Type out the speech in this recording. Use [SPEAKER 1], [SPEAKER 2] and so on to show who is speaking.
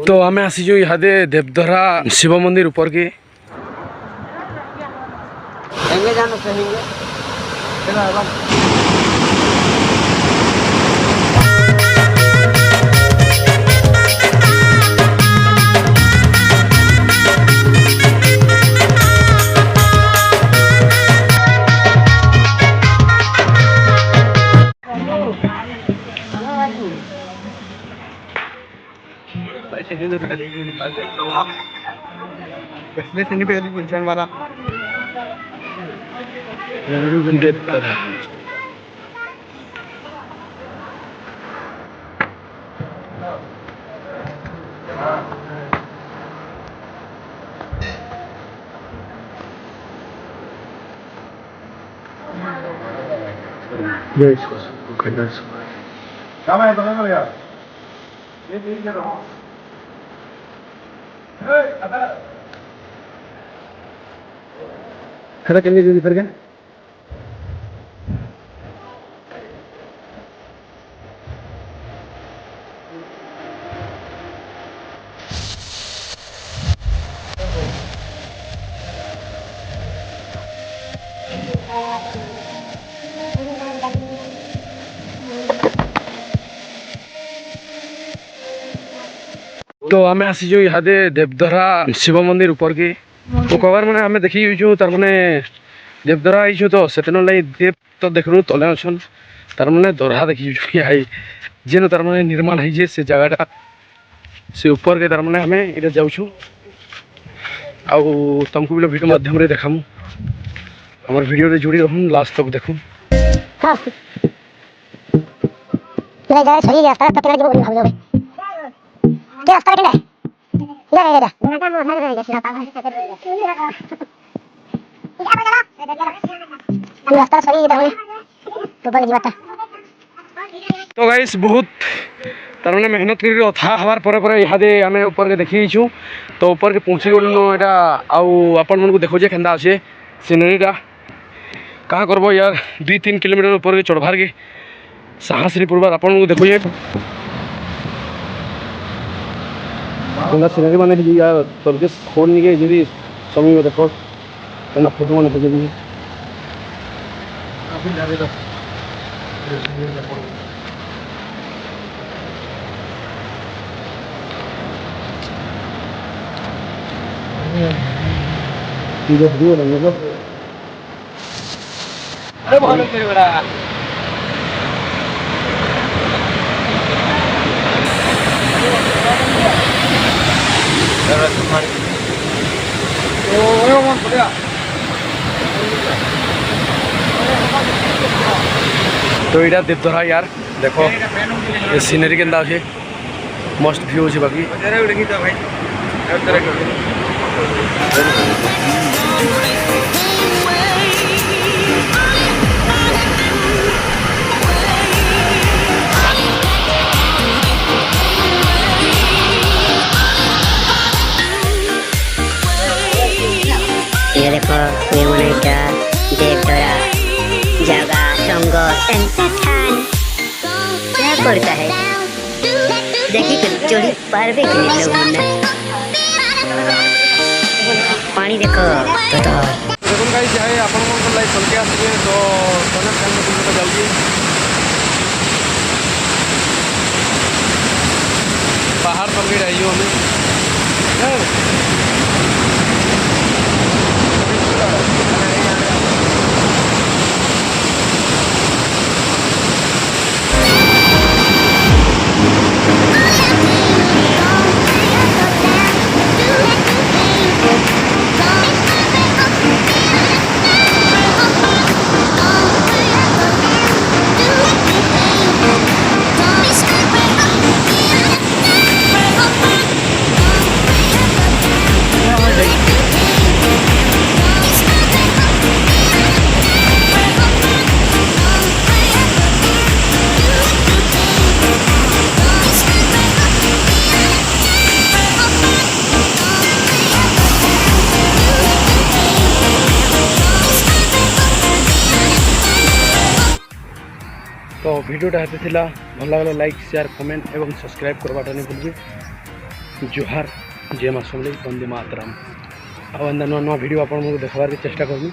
[SPEAKER 1] तो आम आसीचु इहादे देवधरा शिव मंदिर ऊपर के तो आम आसीचु इहादे देवधरा शिव मंदिर ऊपर के तो कबार मैंने आम देखी तार मैंने देवधरा आईचु तो से देव तो देखनु तले अच्छन तार मैंने दरहा देखी जेन तार मैंने निर्माण है से जगह से ऊपर के तार मैंने आम इधर जाऊँ आउ तुमको भी वीडियो माध्यम रे देखामु हमार वीडियो रे जुड़ी रहूँ लास्ट तक देखूँ तो गाइस बहुत तार मैंने मेहनत कर अथा हबार पर इहादे आम ऊपर के देखी तो ऊपर के पहुँची गलु यहाँ आपण मन को देखो केन्दा अच्छे सीनरीटा कहाँ करब यार 2-3 किलोमीटर ऊपर के चढ़वार के साहस नहीं पड़बार आपण को देखो सीनरी मैंने यार तलके फोन नहीं जी समय देखो फोटो मैंने भेजे अरे बहुत बड़ा तो यहाँ देवधरा यार देखो ये सीनरी केन्दा अच्छे मस्त व्यू अच्छे बाकी
[SPEAKER 2] ये देखो ये मनाइका देवधरा जगह संग क्या करता है देखिए कि चोरी पारवे के लिए लोग ने पानी देखो
[SPEAKER 1] देखो गाइस जाए आपण मन लाइक चलके आसबे तो तने फैन में जाउगी पहाड़ पर भी रहियो हमें तो वीडियोटा हेते थिला भल लागले लाइक शेयर कमेंट एवं सब्सक्राइब करवाटा नहीं भूलबे। जुहार जय माँ समलेई वंदे मातरम। आ नुआ नुआ वीडियो आपको देखबार चेष्टा करबी।